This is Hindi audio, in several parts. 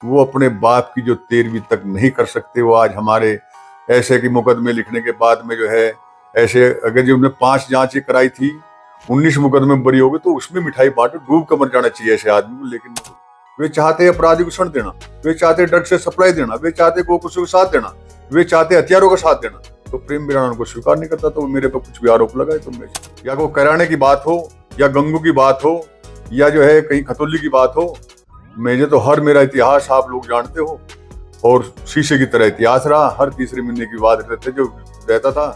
वो अपने बाप की जो 13वीं तक नहीं कर सकते, वो आज हमारे ऐसे कि मुकदमे लिखने के बाद में जो है ऐसे, अगर जो उन्होंने 5 जांचें कराई थी, 19 मुकदमे बरी हो गए, तो उसमें मिठाई बांटो, डूब कर मर जाना चाहिए ऐसे आदमी को। लेकिन वे चाहते अपराधी को क्षण देना, वे चाहते ड्रग से सप्लाई देना, वे चाहते गोकुशों का साथ देना, वे चाहते हथियारों का साथ देना। तो प्रेम बिराना उनको स्वीकार नहीं करता, तो वो मेरे पर कुछ भी आरोप लगाए। तो मैं, या वो कराने की बात हो, या गंगू की बात हो, या जो है कहीं खतौली की बात हो, मुझे तो हर मेरा इतिहास आप लोग जानते हो, और शीशे की तरह इतिहास रहा। हर तीसरे महीने की बात रहते जो रहता था।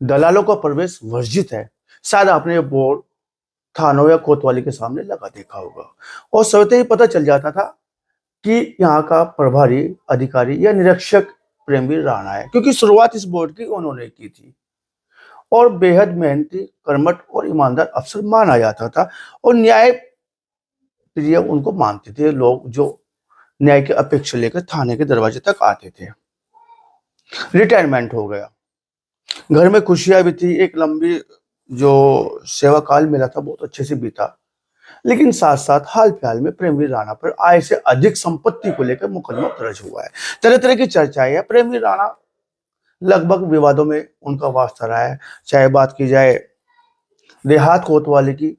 दलालों का प्रवेश वर्जित है। शायद आपने ये बोर्ड थानों या कोतवाली के सामने लगा देखा होगा, और स्वतः ही पता चल जाता था कि यहाँ का प्रभारी अधिकारी या निरीक्षक प्रेमवीर राणा है, क्योंकि शुरुआत इस बोर्ड की उन्होंने की थी। और बेहद मेहनती, कर्मठ और ईमानदार अफसर माना जाता था, और न्याय प्रिय उनको मानते थे लोग, जो न्याय की अपेक्षा लेकर थाने के दरवाजे तक आते थे। रिटायरमेंट हो गया, घर में खुशियां भी थी, एक लंबी जो सेवा काल मिला था बहुत अच्छे से बीता। लेकिन साथ साथ हाल फिलहाल में प्रेमवीर राणा पर आय से अधिक संपत्ति को लेकर मुकदमा दर्ज हुआ है। तरह तरह की चर्चाएं है। प्रेमवीर राणा लगभग विवादों में उनका वास्ता रहा है। चाहे बात की जाए देहात कोतवाली की,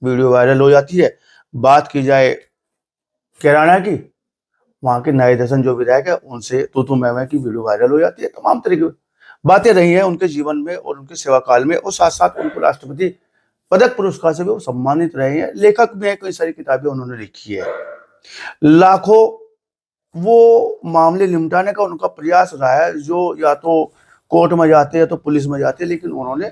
वीडियो वायरल हो जाती है। बात की जाए कैराना की, वहां के नए दर्शन जो विधायक है उनसे तू मैं की वीडियो वायरल हो जाती है। तमाम तरह की बातें रही हैं उनके जीवन में और उनके सेवा काल में, और साथ साथ उनको राष्ट्रपति पदक पुरस्कार से भी वो सम्मानित रहे हैं। लेखक में कई सारी किताबें उन्होंने लिखी है। लाखों वो मामले निपटाने का उनका प्रयास रहा है, जो या तो कोर्ट में जाते या तो पुलिस में जाते, लेकिन उन्होंने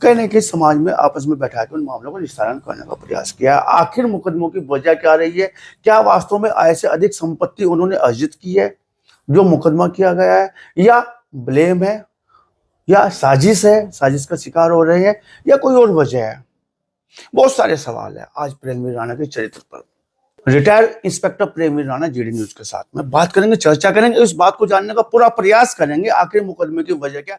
कहीं ना कहीं समाज में आपस में बैठा के उन मामलों का निस्तारण करने का प्रयास किया। आखिर मुकदमों की वजह क्या रही है? क्या वास्तव में आय से अधिक संपत्ति उन्होंने अर्जित की है जो मुकदमा किया गया है, या ब्लेम है, या साजिश है, साजिश का शिकार हो रहे हैं, या कोई और वजह है? बहुत सारे सवाल है आज प्रेमवीर राणा के चरित्र पर। Retired inspector Premveer Rana GD news के साथ में बात करेंगे, चर्चा करेंगे, इस बात को जानने का पूरा प्रयास करेंगे आखिर मुकदमे की वजह क्या।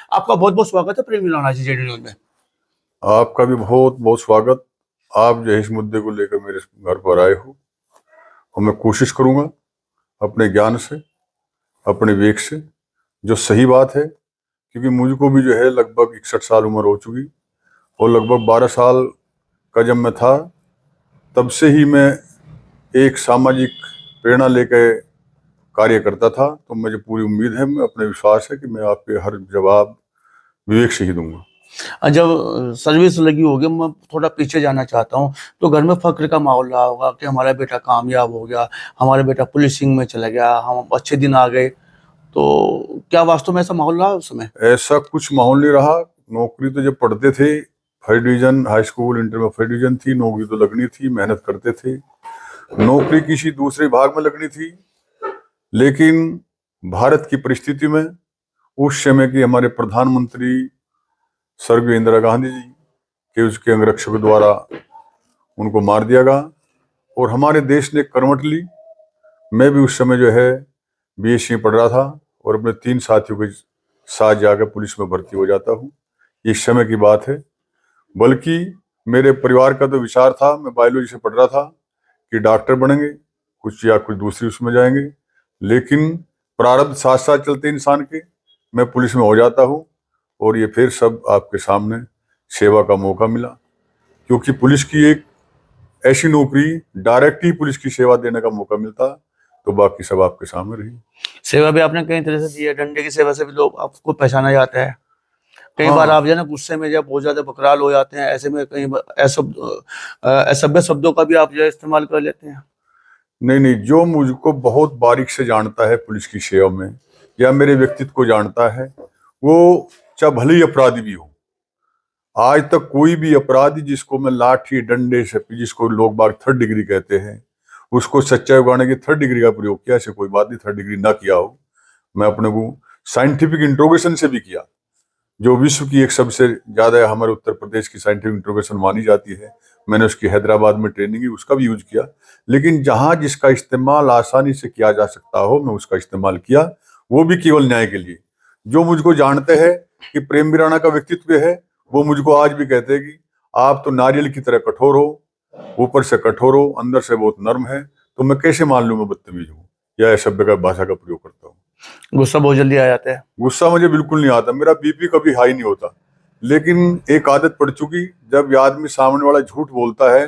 आपका बहुत बहुत स्वागत है प्रेमवीर राणा जी जीडी न्यूज में। आपका भी बहुत बहुत स्वागत। आप जो इस मुद्दे को लेकर मेरे घर पर आए हो, और मैं कोशिश करूंगा अपने ज्ञान से, अपने विवेक से, जो सही बात है, क्योंकि मुझको भी जो है लगभग 61 साल उम्र हो चुकी, और लगभग 12 साल का जब मैं था, तब से ही मैं एक सामाजिक प्रेरणा लेकर कार्य करता था। तो मुझे पूरी उम्मीद है, मैं अपने विश्वास है कि मैं आपके हर जवाब विवेक से ही दूंगा। जब सर्विस लगी होगी, मैं थोड़ा पीछे जाना चाहता हूँ, तो घर में फक्र का माहौल रहा होगा कि हमारा बेटा कामयाब हो गया, हमारा बेटा पुलिसिंग में चला गया, हम अच्छे दिन आ गए। तो क्या वास्तव में ऐसा माहौल रहा उस समय? ऐसा कुछ माहौल नहीं रहा। नौकरी तो जब पढ़ते थे, first division, high school inter में फर्स्ट डिवीजन थी, नौकरी तो लगनी थी, मेहनत करते थे। नौकरी किसी दूसरे भाग में लगनी थी, लेकिन भारत की परिस्थिति में उस समय की हमारे प्रधानमंत्री स्वर्गीय इंदिरा गांधी जी के उसके अंगरक्षकों द्वारा उनको मार दिया गया, और हमारे देश ने करवट ली। मैं भी उस समय जो है बीएससी पढ़ रहा था, और अपने 3 साथियों के साथ जाकर पुलिस में भर्ती हो जाता हूँ। ये समय की बात है। बल्कि मेरे परिवार का तो विचार था, मैं बायोलॉजी से पढ़ रहा था, कि डॉक्टर बनेंगे कुछ या कुछ दूसरी उसमें जाएंगे, लेकिन प्रारब्ध साथ साथ चलते इंसान के, मैं पुलिस में हो जाता हूँ। और ये फिर सब आपके सामने सेवा का मौका मिला, क्योंकि पुलिस की एक ऐसी नौकरी, डायरेक्ट ही पुलिस की सेवा देने का मौका मिलता, तो बाकी सब आपके सामने रही। सेवा भी आपने कई तरह से दी है, डंडे की सेवा से भी लोग आपको पहचाना जाता है। कई बार आप जो है ना गुस्से में जब बहुत ज्यादा बकराल हो जाते हैं, ऐसे में कई असभ्य शब्दों का भी आप जो है इस्तेमाल कर लेते हैं। नहीं, जो मुझको बहुत बारीक से जानता है पुलिस की सेवा में, या मेरे व्यक्तित्व को जानता है, वो चाहे भले ही अपराधी भी हो, आज तक कोई भी अपराधी जिसको मैं लाठी डंडे से, जिसको लोग बाग 3rd डिग्री कहते हैं, उसको सच्चाई उगाने की 3rd डिग्री का प्रयोग किया, ऐसे कोई बात नहीं 3rd डिग्री ना किया हो। मैं अपने को साइंटिफिक इंट्रोगेशन से भी किया, जो विश्व की एक सबसे ज्यादा हमारे उत्तर प्रदेश की साइंटिफिक इंटरोगेशन मानी जाती है। मैंने उसकी हैदराबाद में ट्रेनिंग की, उसका भी यूज किया। लेकिन जहां जिसका इस्तेमाल आसानी से किया जा सकता हो, मैं उसका इस्तेमाल किया, वो भी केवल न्याय के लिए। जो मुझको जानते हैं कि प्रेम राणा का व्यक्तित्व है, वो मुझको आज भी कहते हैं कि आप तो नारियल की तरह कठोर हो, ऊपर से कठोर हो, अंदर से बहुत नर्म है, तो मैं कैसे मान लूं मैं बदतमीज हूँ या असभ्य का भाषा का प्रयोग करता हूँ। गुस्सा बहुत जल्दी आ जाता है? गुस्सा मुझे बिल्कुल नहीं आता, मेरा बीपी कभी हाई नहीं होता। लेकिन एक आदत पड़ चुकी, जब ये आदमी सामने वाला झूठ बोलता है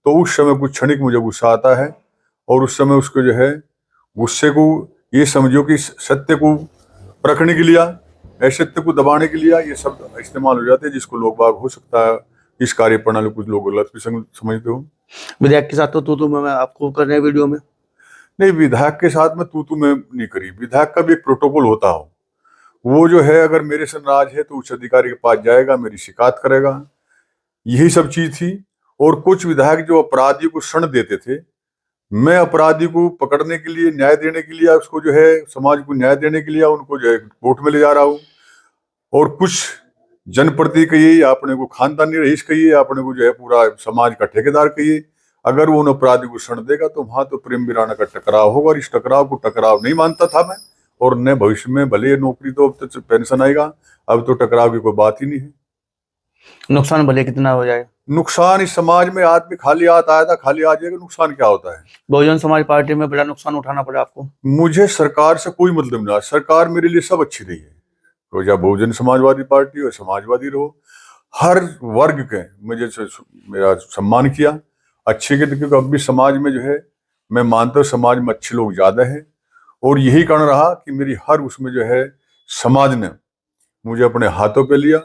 तो उस समय कुछ क्षणिक मुझे गुस्सा आता है, और उस समय उसको जो है, गुस्से को ये समझो कि सत्य को परखने के लिए, असत्य को दबाने के लिए ये शब्द इस्तेमाल हो जाते हैं, जिसको लोग बाग हो सकता है इस कार्य प्रणाली कुछ लोग गलत भी समझते हो। विधायक के साथ तो तू मैं आपको कर रहे हैं वीडियो में? नहीं, विधायक के साथ में तू मैं नहीं करी। विधायक का भी एक प्रोटोकॉल होता हो, वो जो है अगर मेरे से नाराज है तो उच्च अधिकारी के पास जाएगा, मेरी शिकायत करेगा, यही सब चीज थी। और कुछ विधायक जो अपराधी को क्षण देते थे, मैं अपराधी को पकड़ने के लिए, न्याय देने के लिए, उसको जो है समाज को न्याय देने के लिए उनको जो है कोर्ट में ले जा रहा हूँ। और कुछ जनप्रति कहिए या अपने को खानदानी रईस कहिए या अपने को जो है पूरा समाज का ठेकेदार कहिए, अगर वो उन अपराधी को क्षण देगा तो वहां तो प्रेम राणा का टकराव होगा। और इस टकराव को टकराव नहीं मानता था मैं, और न भविष्य में। भले नौकरी तो अब तो पेंशन आएगा, अब तो टकराव की कोई बात ही नहीं है। नुकसान भले कितना हो जाए, नुकसान इस समाज में, आदमी खाली हाथ आया था खाली आ जाएगा, नुकसान क्या होता है? बहुजन समाज पार्टी में बड़ा नुकसान उठाना पड़ा आपको? मुझे सरकार से कोई मतलब नहीं, सरकार मेरे लिए सब अच्छी रही है। तो या बहुजन समाजवादी पार्टी हो, समाजवादी रहो, हर वर्ग के मुझे मेरा सम्मान किया, अच्छे के। क्योंकि अब भी समाज में जो है, मैं मानता हूँ समाज में अच्छे लोग ज्यादा है, और यही कारण रहा कि मेरी हर उसमें जो है समाज ने मुझे अपने हाथों पे लिया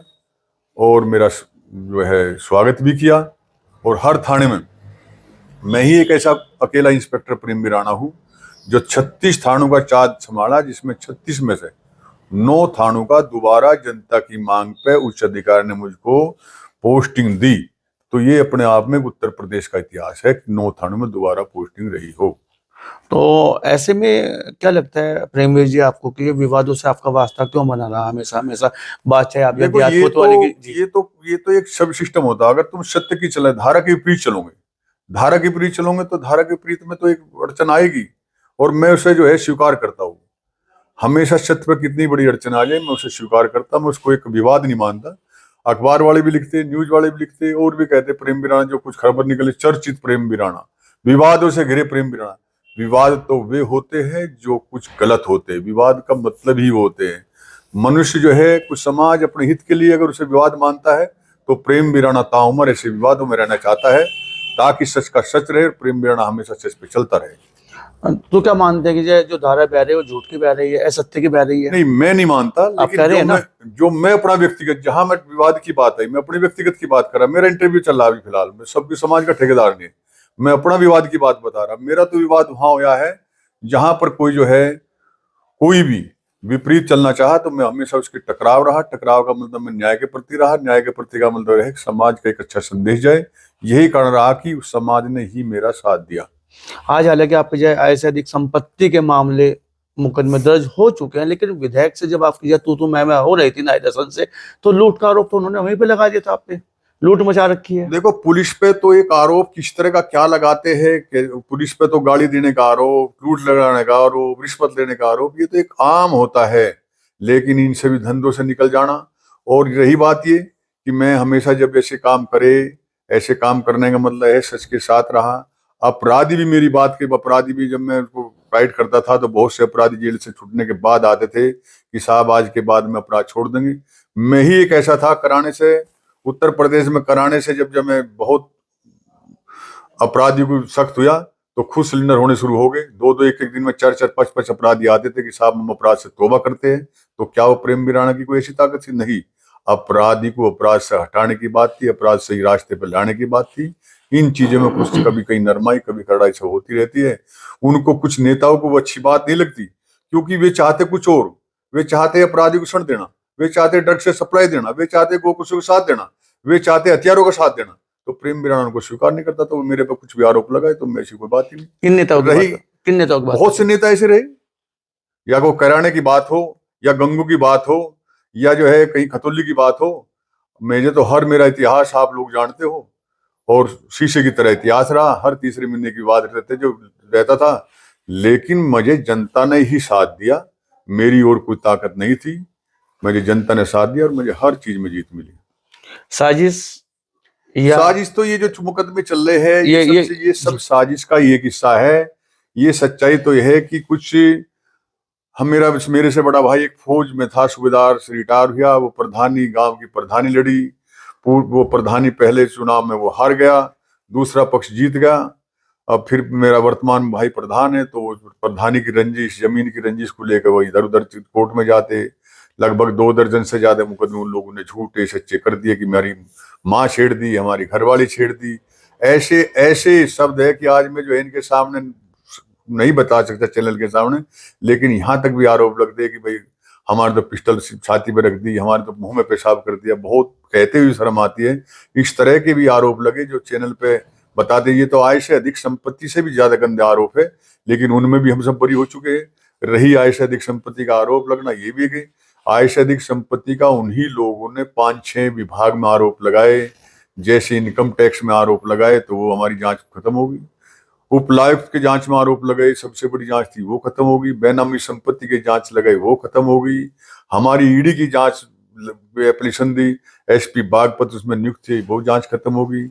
और मेरा जो है स्वागत भी किया। और हर थाने में मैं ही एक ऐसा अकेला इंस्पेक्टर प्रेम राणा हूं जो 36 थानों का चार्ज संभाला, जिसमें 36 में से 9 थानों का दोबारा जनता की मांग पे उच्च अधिकारी ने मुझको पोस्टिंग दी। तो ये अपने आप में उत्तर प्रदेश का इतिहास है कि 9 थानों में दोबारा पोस्टिंग रही हो। तो ऐसे में क्या लगता है प्रेमवीर जी आपको कि ये विवादों से आपका वास्ता क्यों बना रहा हमेशा हमेशा? बात चाहे आप देखो, ये तो एक सब सिस्टम होता है। अगर तुम सत्य की चले, धारा के विपरीत चलोगे, धारा के विपरीत चलोगे तो धारा के विपरीत में तो एक अड़चन आएगी, और मैं उसे जो है स्वीकार करता हूँ। हमेशा सत्य पर कितनी बड़ी अड़चन आ जाए मैं उसे स्वीकार करता, मैं उसको एक विवाद नहीं मानता। अखबार वाले भी लिखते, न्यूज वाले भी लिखते, और भी कहते प्रेम राणा जो कुछ खबर निकले, चर्चित प्रेम राणा, विवादों से घिरे प्रेम राणा। विवाद तो वे होते हैं जो कुछ गलत होते हैं, विवाद का मतलब ही वो होते हैं। मनुष्य जो है कुछ समाज अपने हित के लिए अगर उसे विवाद मानता है, तो प्रेम राणा ताउमर ऐसे विवादों में रहना चाहता है, ताकि सच का सच रहे, प्रेम राणा हमेशा सच पे चलता रहे। तो क्या मानते हैं कि जो धारा बह रही है वो झूठ की बह रही है, असत्य की बह रही है? नहीं, मैं नहीं मानता, आप कह रहे हैं ना? जो मैं अपना व्यक्तिगत, जहां मैं विवाद की बात है, मैं अपने व्यक्तिगत की बात कर रहा। मेरा इंटरव्यू चल रहा है अभी फिलहाल, मैं सबके समाज का ठेकेदार नहीं, मैं अपना विवाद की बात बता रहा। मेरा तो विवाद वहां होया है जहां पर कोई जो है कोई भी विपरीत चलना चाहा, तो मैं हमेशा उसके टकराव रहा। टकराव का मतलब मैं न्याय के प्रति रहा, न्याय के प्रति का मतलब रहे समाज का एक अच्छा संदेश जाए। यही कारण रहा कि उस समाज ने ही मेरा साथ दिया। आज हालांकि आप पे ऐसे अधिक संपत्ति के मामले मुकदमे दर्ज हो चुके हैं, लेकिन विधायक से जब आपकी तू मैं हो रही थी नाई दर्शन से, तो लूट का आरोप तो उन्होंने वहीं पे लगा दिया था। आप पे लूट मचा रखी है। देखो, पुलिस पे तो एक आरोप किस तरह का क्या लगाते हैं कि पुलिस पे तो गाड़ी देने का आरोप, लूट लगाने का आरोप, रिश्वत लेने का आरोप, ये तो एक आम होता है। लेकिन इन सभी धंधों से निकल जाना, और रही बात ये कि मैं हमेशा जब ऐसे काम करे, ऐसे काम करने का मतलब है सच के साथ रहा। अपराधी भी मेरी बात के, अपराधी भी जब मैं उसको राइड करता था तो बहुत से अपराधी जेल से छूटने के बाद आते थे कि साहब आज के बाद में अपराध छोड़ देंगे। मैं ही एक ऐसा था कराने से, उत्तर प्रदेश में कराने से जब मैं बहुत अपराधी को सख्त हुआ तो खुद सिलेंडर होने शुरू हो गए। दो एक दिन में 4 5 अपराधी आते थे कि साहब हम अपराध से तौबा करते हैं। तो क्या वो प्रेम राणा की कोई ऐसी ताकत थी? नहीं, अपराधी को अपराध से हटाने की बात थी, अपराध सही रास्ते पर लाने की बात थी। इन चीजों में कुछ कभी कहीं नरमाई कभी कड़ाई से होती रहती है। उनको कुछ नेताओं को वो अच्छी बात नहीं लगती, क्योंकि वे चाहते कुछ और। वे चाहते अपराधी को क्षण देना, वे चाहते ड्रग से सप्लाई देना, वे चाहते गोकुशों का साथ देना, वे चाहते हथियारों का साथ देना। तो प्रेम राणा को स्वीकार नहीं करता, तो मेरे पे कुछ भी आरोप लगाए तो मैं ऐसी कोई बात ही नहीं। किन नेताओं की रही, बात? किन नेताओं की बात? बहुत से नेता ऐसे रहे, या वो कराने की बात हो, या गंगू की बात हो, या जो है कहीं खतौली की बात हो, मुझे तो हर मेरा इतिहास आप लोग जानते हो, और शीशे की तरह इतिहास रहा, हर तीसरे महीने की बात रहते जो रहता था। लेकिन मुझे जनता ने ही साथ दिया, मेरी और कोई ताकत नहीं थी, मुझे जनता ने साथ दिया और मुझे हर चीज में जीत मिली। साजिश या साजिश तो ये जो मुकदमे चल रहे हैं ये ये सब साजिश का ही एक हिस्सा है। ये सच्चाई तो यह है कि कुछ हम मेरे से बड़ा भाई एक फौज में था, सूबेदार से रिटायर हुआ, वो प्रधानी गांव की प्रधानी लड़ी, वो प्रधानी पहले चुनाव में वो हार गया, दूसरा पक्ष जीत गया। अब फिर मेरा वर्तमान भाई प्रधान है, तो वो प्रधानी की रंजिश, जमीन की रंजिश को लेकर वो इधर उधर कोर्ट में जाते। लगभग 2 दर्जन से ज्यादा मुकदमे उन लोगों ने झूठे सच्चे कर दिए कि मेरी माँ छेड़ दी, हमारी घरवाली छेड़ दी। ऐसे ऐसे शब्द है कि आज मैं जो है इनके सामने नहीं बता सकता चैनल के सामने, लेकिन यहाँ तक भी आरोप लगते हैं कि भाई हमारे तो पिस्टल छाती पे रख दी, हमारे तो मुंह में पेशाब कर दिया। बहुत कहते हुए शर्म आती है। इस तरह के भी आरोप लगे जो चैनल पे बताते। ये तो आय से अधिक संपत्ति से भी ज्यादा गंदे आरोप है, लेकिन उनमें भी हम सब बरी हो चुके हैं। रही आय से अधिक संपत्ति का आरोप लगना, ये भी है आय से अधिक संपत्ति का उन्हीं लोगों ने 5-6 विभाग में आरोप लगाए। जैसे इनकम टैक्स में आरोप लगाए तो वो हमारी जांच खत्म होगी, उपायुक्त के जांच में आरोप लगाए, सबसे बड़ी जांच थी वो खत्म होगी, बेनामी संपत्ति की जांच लगाई वो खत्म होगी, हमारी ईडी की जांच एप्लीकेशन दी, एसपी बागपत उसमें नियुक्त थे, वो जांच खत्म होगी,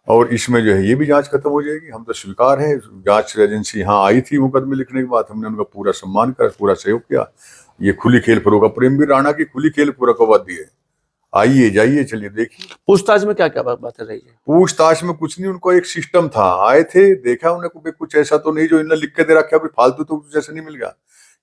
और इसमें जो है ये भी जांच खत्म हो जाएगी। हम तो स्वीकार है, जांच एजेंसी यहाँ आई थी मुकदमे लिखने के बाद, हमने उनका पूरा सम्मान करा, पूरा सहयोग किया। ये खुली खेल फरोगा, प्रेमवीर राणा की खुली खेल फरोगाबादी है। आइए जाइए, चलिए देखिए। पूछताछ में क्या क्या बातें रही है? पूछताछ में कुछ नहीं, उनको एक सिस्टम था, आए थे, देखा उन्हें को कुछ ऐसा तो नहीं जो इन्होंने लिख के दे रखा है, फालतू तो कुछ ऐसा नहीं मिल गया।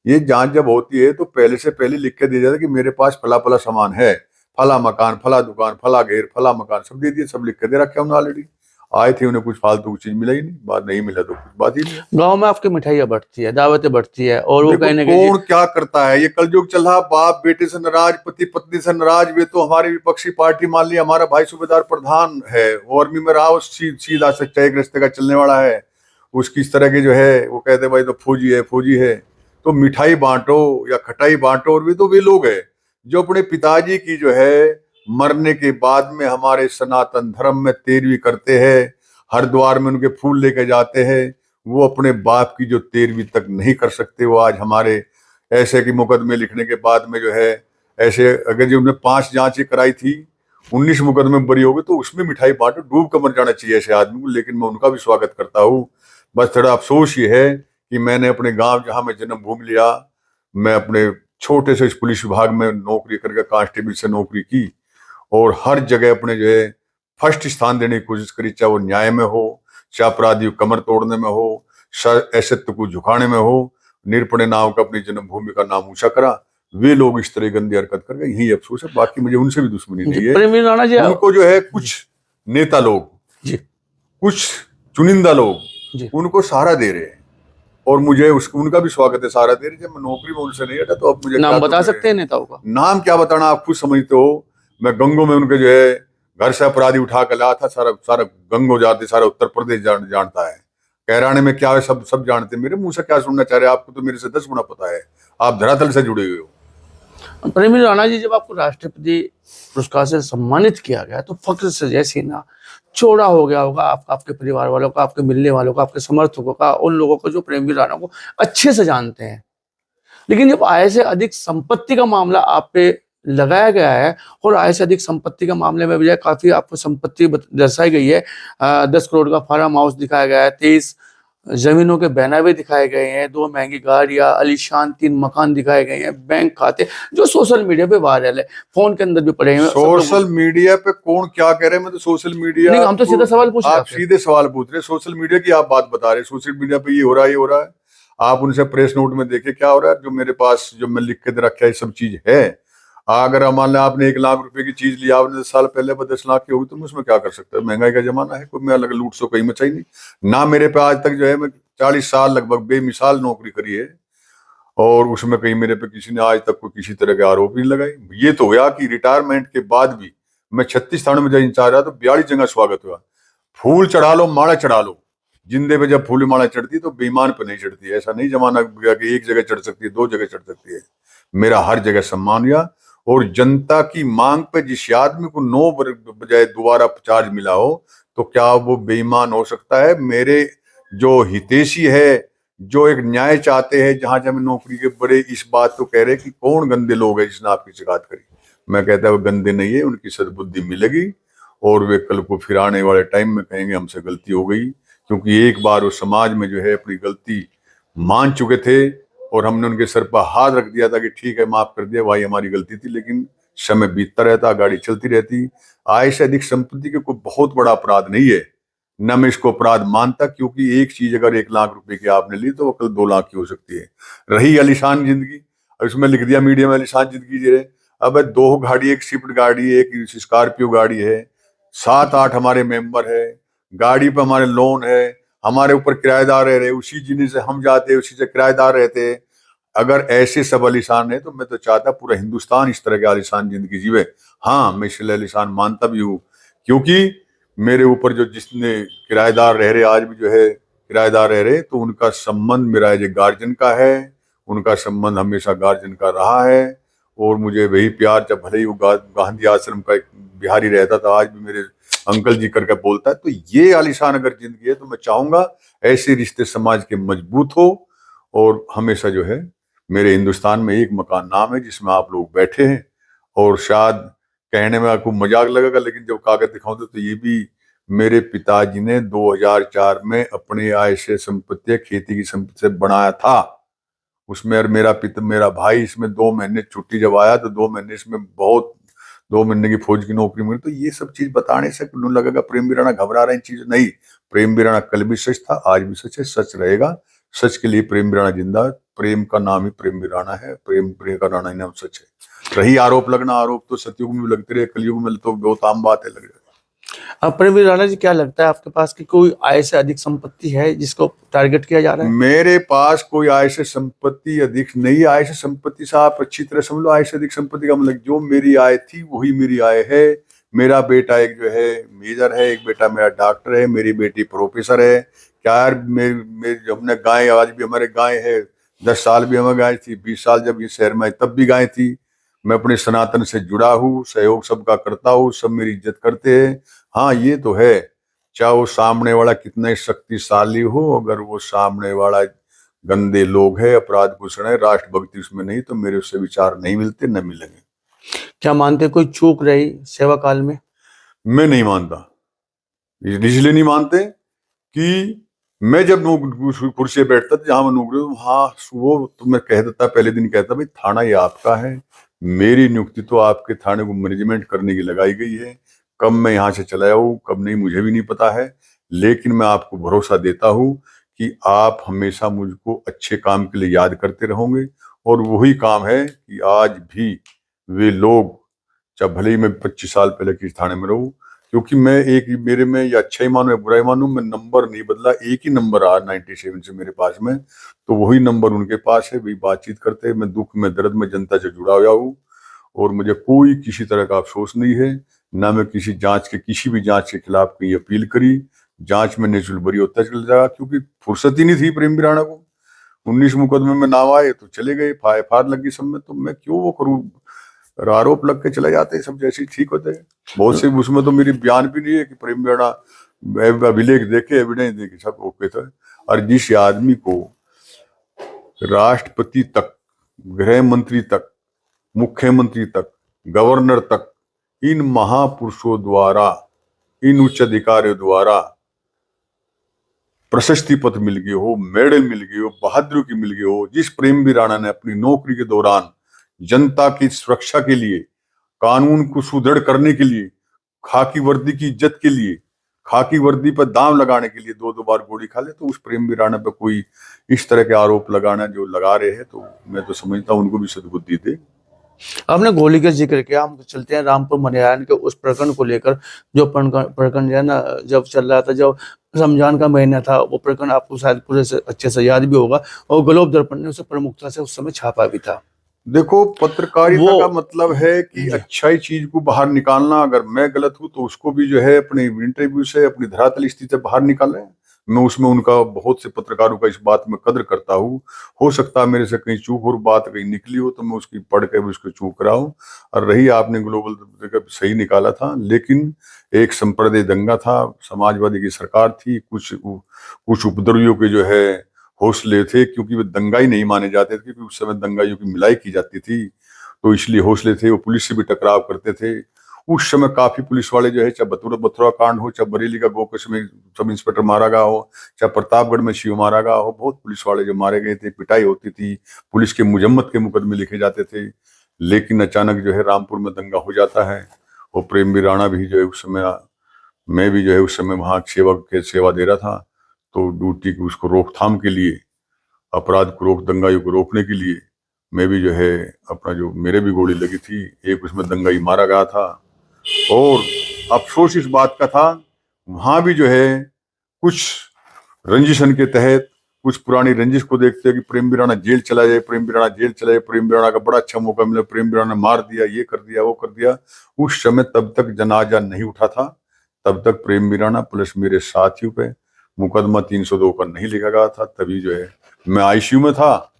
ये जांच जब होती है तो पहले से पहले लिख के दिया जाता है कि मेरे पास फला फला सामान है, फला मकान, फला दुकान, फला घेर, फला मकान, सब दे दिए, सब लिख के दे रखा है उन्होंने ऑलरेडी। आए थे, उन्हें कुछ फालतू की चीज मिला ही नहीं, बात नहीं मिला तो कुछ बात ही नहीं। गांव में आपकी मिठाइयाँ बढ़ती है, दावतें बढ़ती है, और वो देखो, कहने कौन क्या करता है, ये कलयुग चल रहा, बाप बेटे से नाराज, पति पत्नी से नाराज। वे तो हमारी विपक्षी पार्टी मान ली, हमारा भाई सूबेदार प्रधान है, वो आर्मी में रहा, सीधा सच्चा एक रास्ते का चलने वाला है। उसकी इस तरह के जो है वो कहते भाई तो फौजी है, फौजी है, तो मिठाई बांटो या खटाई बांटो। और वे लोग हैं जो अपने पिताजी की जो है मरने के बाद में हमारे सनातन धर्म में 13वीं करते हैं, हरिद्वार में उनके फूल लेके जाते हैं। वो अपने बाप की जो 13वीं तक नहीं कर सकते, वो आज हमारे ऐसे कि मुकदमे लिखने के बाद में जो है ऐसे, अगर जो उन्होंने 5 जांचें कराई थी, 19 मुकदमे बरी हो गए, तो उसमें मिठाई बांटो, डूब कर मर जाना चाहिए ऐसे आदमी को। लेकिन मैं उनका भी स्वागत करता हूँ। बस थोड़ा अफसोस ये है कि मैंने अपने गांव जहां मैं जन्मभूमि लिया, मैं अपने छोटे से इस पुलिस विभाग में नौकरी करके कांस्टेबल से नौकरी की, और हर जगह अपने जो है फर्स्ट स्थान देने की कोशिश करी, चाहे वो न्याय में हो, चाहे अपराधी को कमर तोड़ने में हो, ऐसत्व को झुकाने में हो। निरपणे नाव का अपनी जन्मभूमि का नाम ऊंचा करा। वे लोग इस तरह गंदी हरकत कर गए, यही अफसोस है। बाकी मुझे उनसे भी दुश्मनी नहीं है। प्रेमवीर राणा जी, उनको जो है कुछ नेता लोग जी, कुछ चुनिंदा लोग जी, उनको सहारा दे रहे हैं, और मुझे उनका भी स्वागत है, सहारा दे रहे। जब मैं नौकरी में उनसे नहीं हटा तो अब मुझे नाम बता सकते हैं नेताओं का? नाम क्या बताना, आप खुद समझते हो। मैं गंगों में उनके जो है घर से अपराधी उठा कर लाया था, सारा गंगो जाते, सारा उत्तर प्रदेश जानता है। कैराने में क्या है सब जानते हैं। मेरे मुंह से क्या सुनना चाह रहे हैं? आपको तो मेरे से 10 गुना पता है, आप धरातल से जुड़े हुए हो। प्रेमवीर राणा जी, जब आपको राष्ट्रपति पुरस्कार से सम्मानित किया गया तो फख्र से जय सीना चौड़ा हो गया होगा आपके परिवार वालों का, आपके मिलने वालों का, आपके समर्थकों का, उन लोगों को जो प्रेमवीर राणा को अच्छे से जानते हैं। लेकिन जब आय से अधिक संपत्ति का मामला आप पे लगाया गया है, और आय से अधिक संपत्ति के मामले में भी काफी आपको संपत्ति दर्शाई गई है, 10 करोड़ का फार्म हाउस दिखाया गया है, 23 जमीनों के बैनावे दिखाए गए हैं, 2 महंगी गाड़ियां, आलीशान 3 मकान दिखाए गए हैं, बैंक खाते जो सोशल मीडिया पे वायरल है, फोन के अंदर भी पड़े हैं। सोशल मीडिया पे कौन क्या कह रहे हैं? मैं तो सोशल मीडिया, नहीं, हम तो सीधा सवाल पूछ रहे हैं। आप सीधे सवाल पूछ रहे हैं, सोशल मीडिया की आप बात बता रहे हैं। सोशल मीडिया पे ये हो रहा है, ये हो रहा है। आप उनसे प्रेस नोट में देखिए क्या हो रहा है। जो मेरे पास जो मैं लिख के दे रखा है, सब चीज है। अगर मान लें आपने 1 लाख रुपए की चीज लिया, आपने 10 साल पहले 10 लाख की होगी, तो मैं उसमें क्या कर सकता है? महंगाई का जमाना है, कोई मैं अलग लूट सो कहीं मचाई नहीं ना। मेरे पे आज तक जो है, मैं 40 साल लगभग बेमिसाल नौकरी करी है, और उसमें कहीं मेरे पे किसी ने आज तक कोई किसी तरह के आरोप नहीं लगाए। ये तो हुआ कि रिटायरमेंट के बाद भी मैं 36 थानों में जब इंचार्ज रहा तो 42 जगह स्वागत हुआ। फूल चढ़ा लो, माला चढ़ा लो, जिंदे पे जब फूल माला चढ़ती तो बेईमान पे नहीं चढ़ती। ऐसा नहीं जमाना गया कि एक जगह चढ़ सकती है, 2 जगह चढ़ सकती है। मेरा हर जगह सम्मान हुआ, और जनता की मांग पे जिस आदमी को 9 बजाय दोबारा चार्ज मिला हो, तो क्या वो बेईमान हो सकता है? मेरे जो हितैषी है, जो एक न्याय चाहते हैं, जहां जहां नौकरी के बड़े इस बात को कह रहे कि कौन गंदे लोग हैं जिसने आपकी शिकायत करी। मैं कहता है वो गंदे नहीं है, उनकी सद्बुद्धि मिलेगी और वे कल को फिर आने वाले टाइम में कहेंगे हमसे गलती हो गई, क्योंकि एक बार वो समाज में जो है अपनी गलती मान चुके थे और हमने उनके सर पर हाथ रख दिया था कि ठीक है माफ कर दिया भाई, हमारी गलती थी। लेकिन समय बीतता रहता, गाड़ी चलती रहती। आय से अधिक संपत्ति के कोई बहुत बड़ा अपराध नहीं है, न मैं इसको अपराध मानता, क्योंकि एक चीज अगर 1 लाख रुपए की आपने ली तो वो कल 2 लाख की हो सकती है। रही आलीशान जिंदगी, और इसमें लिख दिया मीडिया में आलीशान जिंदगी जी रहे। अब 2 गाड़ी, एक स्विफ्ट गाड़ी, एक स्कॉर्पियो गाड़ी है, 7-8 हमारे मेंबर है, गाड़ी पे हमारे लोन है, हमारे ऊपर किराएदार रह रहे, उसी जिन्हीं से हम जाते उसी से किराएदार रहते। अगर ऐसे सब आलीशान है तो मैं तो चाहता पूरा हिंदुस्तान इस तरह की आलीशान जिंदगी जीवे। हाँ, मैं इसलिए आलीशान मानता भी हूँ क्योंकि मेरे ऊपर जो जिसने किराएदार रह रहे, आज भी जो है किराएदार रह रहे, तो उनका संबंध मेरा एज ए गार्जियन का है, उनका संबंध हमेशा गार्जियन का रहा है। और मुझे वही प्यार, जब भले ही वो गांधी आश्रम का एक बिहारी रहता था, आज भी मेरे अंकल जी करके बोलता है। तो ये आलीशान अगर जिंदगी है तो मैं चाहूंगा ऐसे रिश्ते समाज के मजबूत हो। और हमेशा जो है मेरे हिंदुस्तान में एक मकान नाम है जिसमें आप लोग बैठे हैं, और शायद कहने में आपको मजाक लगेगा, लेकिन जब कागज दिखाऊंगा तो ये भी मेरे पिताजी ने 2004 में अपनी आय से संपत्ति, खेती की संपत्ति से बनाया था। उसमें और मेरा भाई इसमें 2 महीने छुट्टी जब आया तो 2 महीने इसमें बहुत 2 महीने की फौज की नौकरी मिली। तो ये सब चीज बताने से लगेगा प्रेम वीराना घबरा रहा है इन चीजों, नहीं। प्रेम वीराना कल भी सच था, आज भी सच है, सच रहेगा। सच के लिए प्रेम वीराना जिंदा है। प्रेम का नाम ही प्रेम वीराना है, प्रेम का राणा ही नाम सच है। रही आरोप लगना, आरोप तो सतयुग में भी लगते रहे, कलयुग में तो बहुत आम बात है, लग रहा है। प्रवीण राणा जी, क्या लगता है आपके पास कि कोई आय से अधिक संपत्ति है जिसको टारगेट किया जा रहा है? मेरे पास कोई आय से संपत्ति अधिक नहीं। आय से संपत्ति से आप अच्छी तरह समझ लो, आय से अधिक संपत्ति का मतलब जो मेरी आय थी वही मेरी आय है। मेरा बेटा एक जो है मेजर है, एक बेटा मेरा डॉक्टर है, मेरी बेटी प्रोफेसर है। क्या यार, मेरी हमने गाय, आज भी हमारे गाय है, 10 साल भी हमें गाय थी, 20 साल जब ये शहर में आई तब भी गाय थी। मैं अपने सनातन से जुड़ा हूँ, सहयोग सबका करता हूँ, सब मेरी इज्जत करते हैं। हाँ, ये तो है, चाहे वो सामने वाला कितना ही शक्तिशाली हो, अगर वो सामने वाला गंदे लोग है, अपराध कुशल है, राष्ट्रभक्ति उसमें नहीं, तो मेरे उससे विचार नहीं मिलते, न मिलेंगे। क्या मानते कोई चूक रही सेवा काल में? मैं नहीं मानता। इसलिए नहीं मानते कि मैं जब कुर्सी पे बैठता था, जहां मैं नौकरी, हाँ वो तो मैं कह देता, पहले दिन कहता भाई थाना ये आपका है, मेरी नियुक्ति तो आपके थाने को मैनेजमेंट करने की लगाई गई है। कब मैं यहाँ से चला जाऊँ कब नहीं मुझे भी नहीं पता है, लेकिन मैं आपको भरोसा देता हूँ कि आप हमेशा मुझको अच्छे काम के लिए याद करते रहोगे। और वही काम है कि आज भी वे लोग, चाहे भले ही मैं 25 साल पहले किस थाने में रहूं, क्योंकि मैं एक मेरे में या अच्छा ही मानूं या बुरा ही मानूं, मैं नंबर नहीं बदला, एक ही नंबर आ 97 से मेरे पास में, तो वही नंबर उनके पास है। वही बातचीत करते हैं। मैं दुख में दर्द में जनता से जुड़ा हुआ हूँ और मुझे कोई किसी तरह का अफसोस नहीं है। ना मैं किसी किसी भी जांच के खिलाफ कोई अपील करी। जांच में नेचुरल बरी होता चल जाएगा, क्योंकि फुर्सत ही नहीं थी प्रेम वीराना को। 19 मुकदमे में नाम आए तो चले गए, FIR लगी सब में, तो मैं क्यों वो करूँ। आरोप लग के चले जाते हैं सब, जैसे ही ठीक होते हैं। बहुत से उसमें तो मेरी बयान भी नहीं है कि प्रेम वीराना अभिलेख देखे, एविडेंस देखे, सब ओके था। और जिस आदमी को राष्ट्रपति तक, गृह मंत्री तक, मुख्यमंत्री तक, गवर्नर तक, इन महापुरुषों द्वारा, इन उच्च अधिकारियों द्वारा प्रशस्ति पत्र मिल गई हो, मेडल मिल गई हो, बहादुरी की मिल गई हो, जिस प्रेम वीराना ने अपनी नौकरी के दौरान जनता की सुरक्षा के लिए, कानून को सुदृढ़ करने के लिए, खाकी वर्दी की इज्जत के लिए, खाकी वर्दी पर दाम लगाने के लिए 2-2 बार गोली खा ले, तो उस प्रेम वीराना पे कोई इस तरह के आरोप लगाना जो लगा रहे हैं, तो मैं तो समझता हूं उनको भी सद्बुद्धि दे। आपने गोली का जिक्र किया, हम चलते हैं रामपुर मनोनयन के उस प्रकरण को लेकर। जो प्रकरण जो है ना, जब चल रहा था, जब रमजान का महीना था, वो प्रकरण आपको शायद पूरे से अच्छे से याद भी होगा, और ग्लोब दर्पण ने उसे प्रमुखता से उस समय छापा भी था। देखो, पत्रकारिता का मतलब है कि अच्छाई चीज को बाहर निकालना। अगर मैं गलत हूं तो उसको भी जो है अपने इंटरव्यू से, अपनी धरातल स्थिति से बाहर निकालें। मैं उसमें उनका बहुत से पत्रकारों का इस बात में कदर करता हूँ। हो सकता है मेरे से कहीं चूक और बात कहीं निकली हो तो मैं उसकी पढ़ के भी उसको चूक रहा हूँ। और रही आपने ग्लोबल का सही निकाला था, लेकिन एक संप्रदाय दंगा था, समाजवादी की सरकार थी, कुछ उपद्रवियों के जो है हौसले थे, क्योंकि वे दंगाई नहीं माने जाते थे, क्योंकि उस समय दंगाइयों की मिलाई की जाती थी, तो इसलिए हौसले थे। वो पुलिस से भी टकराव करते थे। उस समय काफी पुलिस वाले जो है, चाहे मथुरा कांड हो, चाहे बरेली का गोकश में सब इंस्पेक्टर मारा गया हो, चाहे प्रतापगढ़ में शिव मारा गया हो, बहुत पुलिस वाले जो मारे गए थे, पिटाई होती थी, पुलिस के मुजम्मत के मुकदमे लिखे जाते थे। लेकिन अचानक जो है रामपुर में दंगा हो जाता है, और प्रेमवीर राणा भी जो है उस समय, मैं भी जो है उस समय वहां सेवा दे रहा था, तो ड्यूटी की उसको रोकथाम के लिए, अपराध को दंगाइयों को रोकने के लिए मैं भी जो है अपना, जो मेरे भी गोली लगी थी, एक उसमें दंगाई मारा गया था। और अफसोस इस बात का था, वहां भी जो है कुछ रंजिशन के तहत, कुछ पुरानी रंजिश को देखते हैं कि प्रेमवीर राणा जेल चला जाए, प्रेमवीर राणा जेल चला जाए, प्रेमवीर राणा का बड़ा अच्छा मौका मिला, प्रेमवीर राणा मार दिया, ये कर दिया, वो कर दिया। उस समय तब तक जनाजा नहीं उठा था, तब तक प्रेमवीर राणा प्लस मेरे साथियों पे मुकदमा 302 का नहीं लिखा गया था। तभी जो है मैं आईसीयू में था,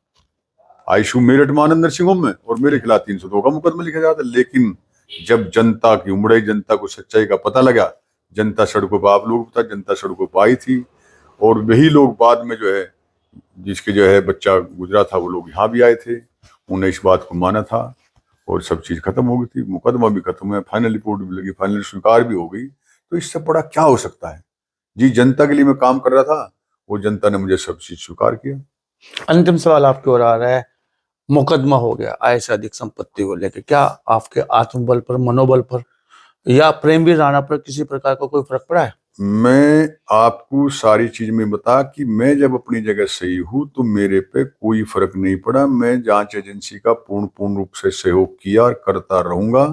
आईसीयू मेरठ में आनंद नर्सिंग होम में, और मेरे खिलाफ 302 का मुकदमा लिखा गया था। लेकिन जब जनता की उमड़े, जनता को सच्चाई का पता लगा, जनता सड़कों पर, आप लोग था, जनता सड़कों पर आई थी, और वही लोग बाद में जो है, जिसके जो है बच्चा गुजरा था, वो लोग यहाँ भी आए थे, उन्हें इस बात को माना था, और सब चीज खत्म हो गई थी, मुकदमा भी खत्म हुआ, फाइनल रिपोर्ट भी लगी, फाइनल स्वीकार भी हो गई। तो इससे बड़ा क्या हो सकता है? जी, जनता के लिए मैं काम कर रहा था, वो जनता ने मुझे सब चीज स्वीकार किया। अंतिम सवाल आपकी ओर आ रहा है, मुकदमा हो गया आय से अधिक संपत्ति को लेकर, क्या आपके आत्मबल पर, मनोबल पर या प्रेमवीर राणा पर किसी प्रकार का कोई फर्क पड़ा है? मैं आपको सारी चीज में बता कि मैं जब अपनी जगह सही हूं तो मेरे पे कोई फर्क नहीं पड़ा। मैं जांच एजेंसी का पूर्ण रूप से सहयोग किया और करता रहूंगा,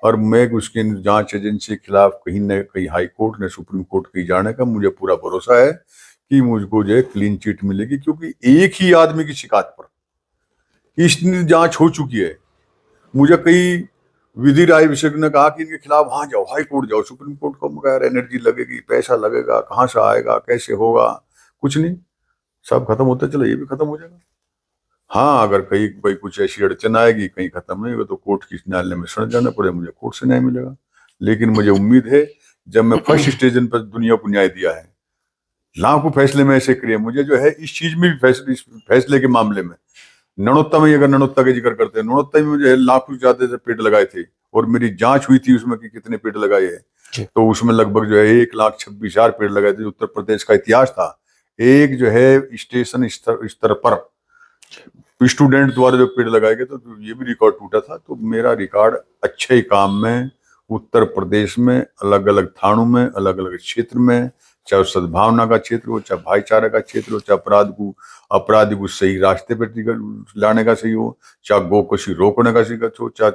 और मैं उसकी जांच एजेंसी के खिलाफ कहीं न कहीं हाई कोर्ट ने, सुप्रीम कोर्ट कहीं जाने का मुझे पूरा भरोसा है कि मुझको जो है क्लीन चिट मिलेगी, क्योंकि एक ही आदमी की शिकायत पर इतनी जांच हो चुकी है। मुझे कई विधि राय विशेषज्ञ ने कहा कि इनके खिलाफ वहां जाओ, हाई कोर्ट जाओ, सुप्रीम कोर्ट को मगर एनर्जी लगेगी, पैसा लगेगा, कहाँ से आएगा, कैसे होगा, कुछ नहीं, सब खत्म होता चला, ये भी खत्म हो जाएगा। हाँ, अगर कहीं भाई कुछ ऐसी अड़चन आएगी, कहीं खत्म नहीं होगा, तो कोर्ट की न्यायालय में शरण जाना पड़े, मुझे कोर्ट से न्याय मिलेगा। लेकिन मुझे उम्मीद है, जब मैं फर्स्ट स्टेज पर दुनिया को न्याय दिया है, लाखों फैसले में ऐसे किए, मुझे जो है इस चीज में भी फैसले के मामले में, नड़ोत्ता में, अगर नड़ोत्ता का जिक्र करते हैं, नड़ोत्ता में मुझे लाखों ज्यादा से पेड़ लगाए थे, और मेरी जांच हुई थी उसमें कि कितने पेड़ लगाए हैं, तो उसमें लगभग जो है 1,26,000 पेड़ लगाए थे। उत्तर प्रदेश का इतिहास था, एक जो है स्टेशन स्तर पर स्टूडेंट द्वारा जो पेड़ लगाए गए, तो ये भी रिकॉर्ड टूटा था। तो मेरा रिकॉर्ड अच्छे काम में, उत्तर प्रदेश में अलग अलग थानों में, अलग अलग क्षेत्र में, चाहे सद्भावना का क्षेत्र हो, चाहे भाईचारा का क्षेत्र हो, चाहे अपराधी को सही रास्ते पर लाने का सही हो, चाहे गोकशी रोकने का सही हो, चाहे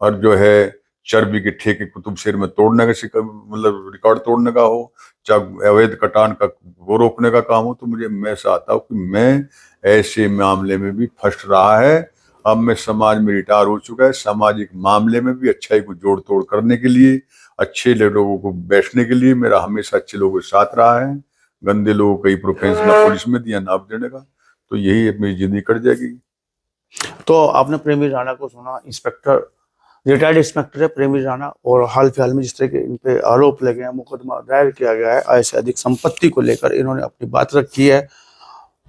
और जो है चर्बी के ठेके कुतुब शहर में तोड़ने का, मतलब रिकॉर्ड तोड़ने का हो, चाहे अवैध कटान का वो रोकने का काम हो, तो मैं चाहता हूँ कि मैं ऐसे मामले में भी फर्स्ट रहा है। अब मैं समाज में रिटायर हो चुका है, सामाजिक मामले में भी अच्छाई को जोड़ तोड़ करने के लिए, अच्छे लोगों को बैठने के लिए मेरा हमेशा अच्छे लोगों के साथ रहा है। गंदे लोगों को कई प्रोफेंस ना पुलिस में दिया, ना देने का, तो यही अपनी जिंदगी कट जाएगी। तो आपने प्रेमवीर राणा को सुना, इंस्पेक्टर, रिटायर्ड इंस्पेक्टर है प्रेमवीर राणा, और हाल फिलहाल में जिस तरह के इन पे आरोप लगे हैं, मुकदमा दायर किया गया है आय से अधिक संपत्ति को लेकर, इन्होंने अपनी बात रखी है,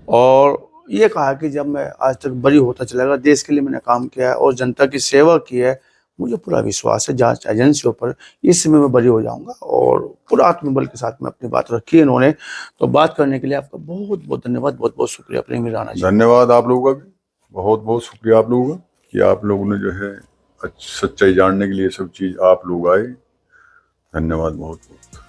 और ये कहा कि जब मैं आज तक बरी होता चला गया, देश के लिए मैंने काम किया है और जनता की सेवा की है, मुझे पूरा विश्वास है जांच एजेंसियों पर, इस समय मैं बरी हो जाऊंगा, और पूरा आत्मबल के साथ में अपनी बात रखी है इन्होंने। तो बात करने के लिए आपका बहुत बहुत धन्यवाद, बहुत बहुत शुक्रिया प्रेमवीर राणा जी। धन्यवाद आप लोगों का भी, बहुत बहुत शुक्रिया आप लोगों का कि आप लोगों ने जो है सच्चाई जानने के लिए सब चीज आप लोग आए। धन्यवाद बहुत बहुत।